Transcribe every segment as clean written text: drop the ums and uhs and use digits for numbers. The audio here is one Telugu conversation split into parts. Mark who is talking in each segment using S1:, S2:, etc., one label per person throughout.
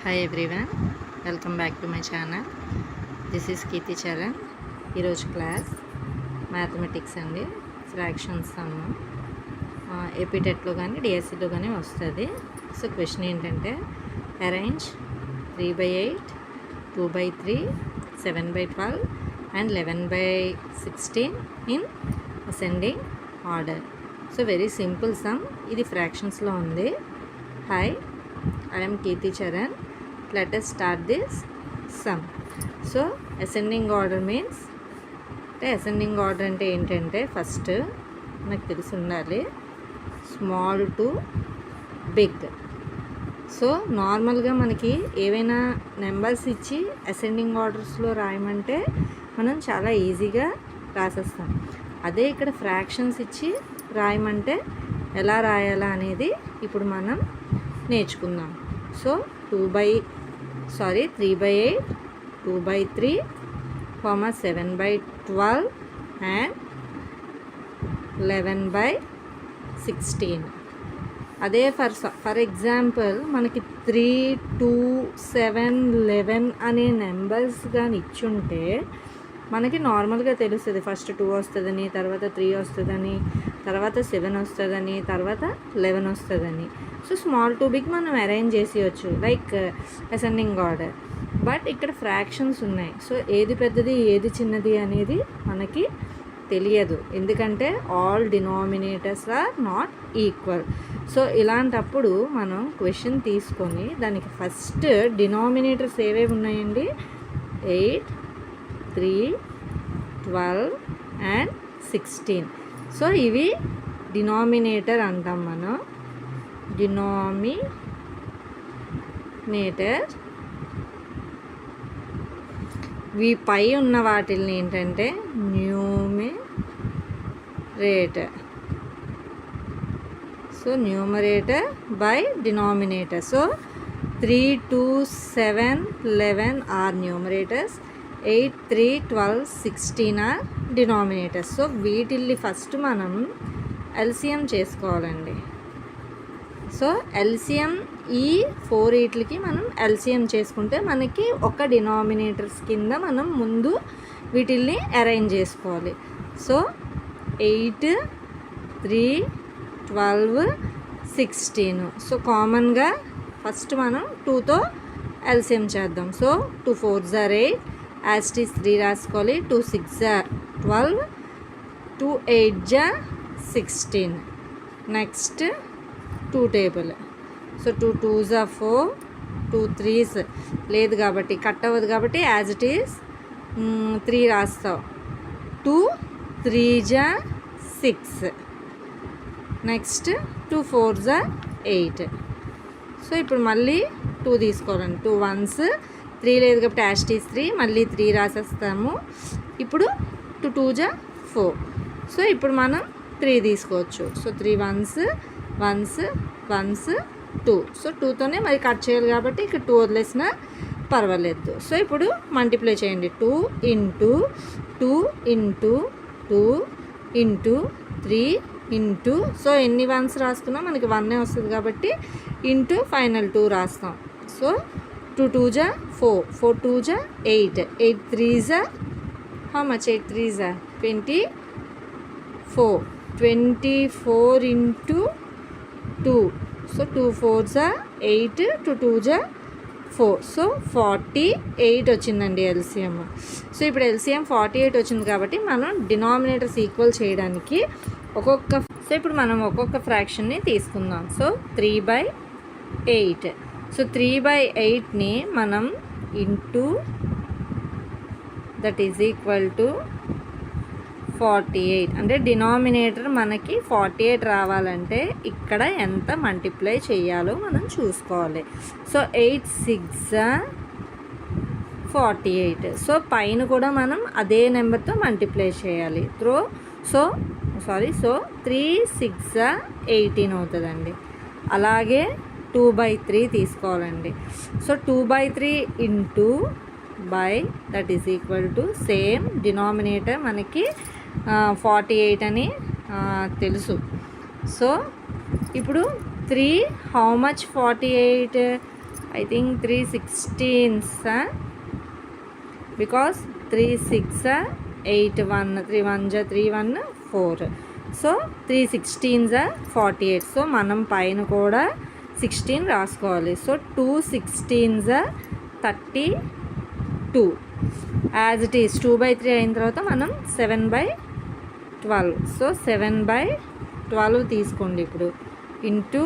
S1: Hi everyone, welcome back to my channel. This is Keerthi Charan. ఈరోజు క్లాస్ మ్యాథమెటిక్స్ అండి, ఫ్రాక్షన్స్ సమ్. ఏపీటెట్లో కానీ డిఎస్సిలో కానీ వస్తుంది. సో క్వశ్చన్ ఏంటంటే, arrange 3/8, 2/3, 7/12 and 11/16 in ascending order. So very simple sum. ఇది ఫ్రాక్షన్స్లో ఉంది. హాయ్, I am Kirti Charan. Let us start this sum. So ascending order means, ascending order అంటే ఏంటంటే, ఫస్ట్ నాకు తెలిసి ఉండాలి స్మాల్ టు బిగ్. సో నార్మల్గా మనకి ఏవైనా నెంబర్స్ ఇచ్చి అసెండింగ్ ఆర్డర్స్లో రాయమంటే మనం చాలా ఈజీగా రాసేస్తాం. అదే ఇక్కడ ఫ్రాక్షన్స్ ఇచ్చి రాయమంటే ఎలా రాయాలా అనేది ఇప్పుడు మనం నేర్చుకుందాం. So 3/8, 2/3, 7/12 and 11/16. అదే ఫర్ ఎగ్జాంపుల్ మనకి 3, 2, 7, 11 అనే నెంబర్స్ కానీ ఇచ్చుంటే మనకి నార్మల్గా తెలుస్తుంది. ఫస్ట్ 2 వస్తుందని, తర్వాత 3 వస్తుందని, తర్వాత 7 వస్తుందని, తర్వాత 11 వస్తుందని. సో స్మాల్ టు బిగ్ మనం అరేంజ్ చేసేయచ్చు లైక్ అసెండింగ్ ఆర్డర్. బట్ ఇక్కడ ఫ్రాక్షన్స్ ఉన్నాయి. సో ఏది పెద్దది ఏది చిన్నది అనేది మనకి తెలియదు, ఎందుకంటే all denominators are not equal. So ఇలాంటప్పుడు మనం క్వశ్చన్ తీసుకొని దానికి ఫస్ట్ డినామినేటర్స్ ఏవేవి ఉన్నాయండి, 8, 3, 12 అండ్ 16. సో ఇవి డినామినేటర్ అంటాం మనం. డినామినేటర్. ఇవి పై ఉన్న వాటిని ఏంటంటే numerator. So numerator by denominator. So 3, 2, 7, 11 are numerators, 8, 3, 12, 16 are denominators. So వీటిల్ని ఫస్ట్ మనం ఎల్సిఎం చేసుకోవాలండి. సో ఎల్సిఎం ఈ 4 వీటికి మనం ఎల్సిఎం చేసుకుంటే మనకి ఒక డినామినేటర్స్ కింద మనం ముందు వీటిల్ని అరేంజ్ చేసుకోవాలి. సో 8, 3, 12, 16. సో కామన్గా ఫస్ట్ మనం 2తో ఎల్సిఎం చేద్దాం. So 2 4s are 8, as it is 3 రాసుకోవాలి. 2 6s are 12, 2 8s are 16. Next 2 table. So 2 2s are 4, 2 3s లేదు కాబట్టి కట్ అవ్వదు కాబట్టి as it is 3 రాస్తావు. 2 3s are 6. Next 2 4s are 8. So ఇప్పుడు మళ్ళీ 2 తీసుకోవాలండి. 2 1s, 3 లేదు కాబట్టి యాజ్ ఇట్ ఈస్ 3, మళ్ళీ 3 రాసేస్తాము. ఇప్పుడు 2 2s are 4. సో ఇప్పుడు మనం 3 తీసుకోవచ్చు. So 3 1s, 1s, 1s, 2. So 2తోనే మరి కట్ చేయాలి కాబట్టి ఇక్కడ 2 వదిలేసినా పర్వాలేదు. సో ఇప్పుడు మల్టిప్లై చేయండి. 2 into 2 into 2 into 3 into, so ఎన్ని 1s రాసుకున్నా మనకి 1 వస్తుంది కాబట్టి ఇంటూ ఫైనల్ 2 రాస్తాం. So 2 2s are 4, 4 2s are 8, 8 3s are how much? 8 3s are 24, 24 into 2. So 2 4s are 8, 2 2s are 4. So 48 వచ్చిందండి ఎల్సిఎం. సో ఇప్పుడు ఎల్సిఎం 48 వచ్చింది కాబట్టి మనం డినామినేటర్స్ ఈక్వల్ చేయడానికి ఇప్పుడు మనం ఒక్కొక్క ఫ్రాక్షన్ని తీసుకుందాం. సో 3/8. సో 3/8ని మనం into that is equal to 48. అంటే డినామినేటర్ మనకి 48 రావాలంటే ఇక్కడ ఎంత మల్టిప్లై చేయాలో మనం చూసుకోవాలి. సో 8 6 48. సో పైన కూడా మనం అదే నెంబర్తో మల్టిప్లై చేయాలి. సో 3 6 18 అవుతుందండి. అలాగే 2/3 తీసుకోవాలండి. So 2/3 into by that is equal to same denominator మనకి 48 అని తెలుసు. సో ఇప్పుడు 3 how much 48? I think 3 16s, because 3 6 8 1 3 1 3 1 4. So 3 16s 48. So మనం పైన కూడా 16 రాసుకోవాలి. So 2 16s 32. As it is 2/3 అయిన తర్వాత మనం 7/12. సో 7/12 తీసుకోండి ఇప్పుడు, into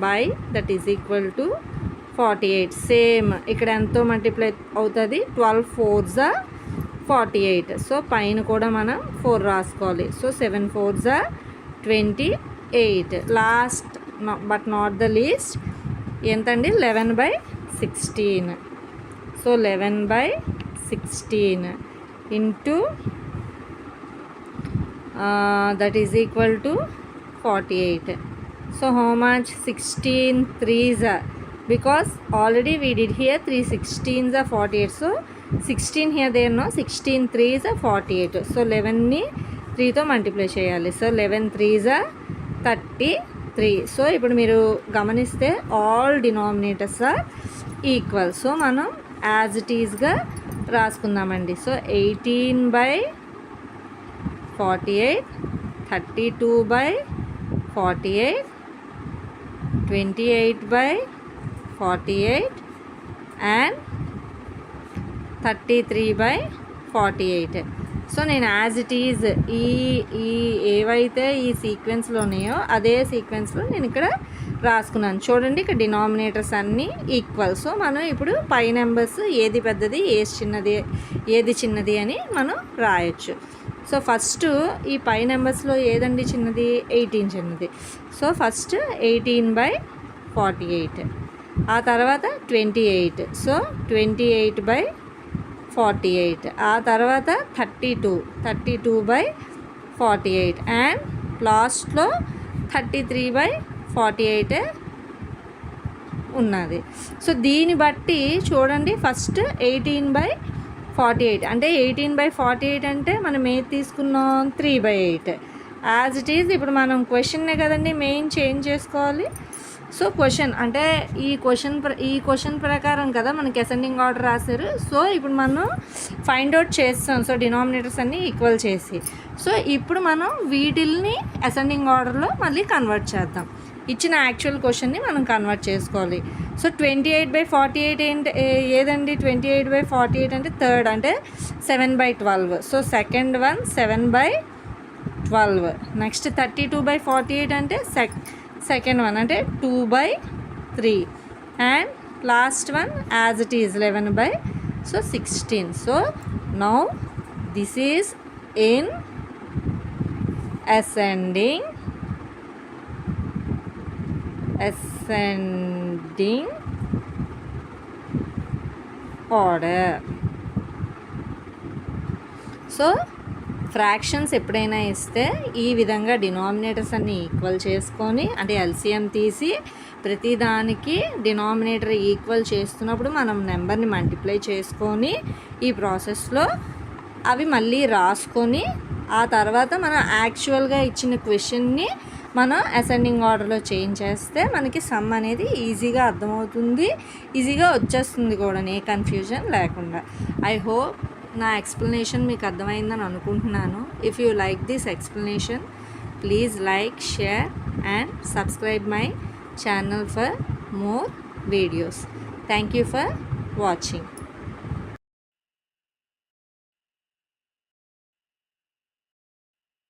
S1: by that is equal to 48. Same ఇక్కడ ఎంతో మల్టిప్లై అవుతుంది, 12 4s 48. సో పైన కూడా మనం 4 రాసుకోవాలి. So 7 4s 28. Last but not the least ఎంతండి, 11/16. So 11/16 into that is equal to 48. So how much, 16 3s, because already we did here 3 16s 48. So 16 here there, no, 16 3s 48. So 11ని 3తో మల్టిప్లై చేయాలి. So 11 3s 33. సో ఇప్పుడు మీరు గమనిస్తే all denominators are equal. So మనం యాజ్ ఇట్ ఈస్గా రాసుకుందామండి. So 18/48, 32/48, 28/48 and 33/48. సో నేను యాజ్ ఇట్ ఈజ్ ఈ ఏవైతే ఈ సీక్వెన్స్లో ఉన్నాయో అదే సీక్వెన్స్లో నేను ఇక్కడ రాసుకున్నాను. చూడండి ఇక్కడ డినామినేటర్స్ అన్నీ ఈక్వల్. సో మనం ఇప్పుడు పై నెంబర్స్ ఏది పెద్దది ఏది చిన్నది అని మనం రాయొచ్చు. సో ఫస్ట్ ఈ పై నెంబర్స్లో ఏదండి చిన్నది, 18 చిన్నది. సో ఫస్ట్ 18/48, ఆ తర్వాత 28. సో 28/48, ఆ తర్వాత 32/48 అండ్ లాస్ట్లో 33/48 ఉన్నది. సో దీన్ని బట్టి చూడండి, ఫస్ట్ 18/48 అంటే 18/48 అంటే మనం ఏది తీసుకున్నాం, 3/8. యాజ్ ఇట్ ఈజ్ ఇప్పుడు మనం క్వశ్చన్నే కదండి మెయిన్ చేంజ్ చేసుకోవాలి. సో క్వశ్చన్ అంటే ఈ క్వశ్చన్ ప్రకారం కదా మనకి అసెండింగ్ ఆర్డర్ రాశారు. సో ఇప్పుడు మనం ఫైండ్ అవుట్ చేస్తాం. సో డినామినేటర్స్ అన్నీ ఈక్వల్ చేసి, సో ఇప్పుడు మనం వీటిల్ని అసెండింగ్ ఆర్డర్లో మళ్ళీ కన్వర్ట్ చేద్దాం. ఇచ్చిన యాక్చువల్ క్వశ్చన్ని మనం కన్వర్ట్ చేసుకోవాలి. సో 28/48 ఏంటి, ఏదండి 28/48 అంటే థర్డ్, అంటే 7/12. So second one 7/12. నెక్స్ట్ 32/48 అంటే సెకండ్ వన్ అంటే 2/3 and last one as it is 11/16. So now this is in ascending order. So fractions ఎప్పుడైనా ఇస్తే ఈ విధంగా డినామినేటర్స్ అన్నీ ఈక్వల్ చేసుకొని, అంటే ఎల్సిఎం తీసి ప్రతిదానికి డినామినేటర్ ఈక్వల్ చేస్తున్నప్పుడు మనం నెంబర్ని మల్టిప్లై చేసుకొని ఈ ప్రాసెస్లో అవి మళ్ళీ రాసుకొని, ఆ తర్వాత మనం యాక్చువల్గా ఇచ్చిన క్వశ్చన్ని మనం అసెండింగ్ ఆర్డర్లో చేంజ్ చేస్తే మనకి సమ్ అనేది ఈజీగా అర్థమవుతుంది, ఈజీగా వచ్చేస్తుంది కూడా, ఏ కన్ఫ్యూజన్ లేకుండా. ఐ హోప్ నా ఎక్స్ప్లెనేషన్ మీకు అర్థమైందని అనుకుంటున్నాను. If you like this explanation, please like, share and subscribe my channel for more videos. Thank you for watching.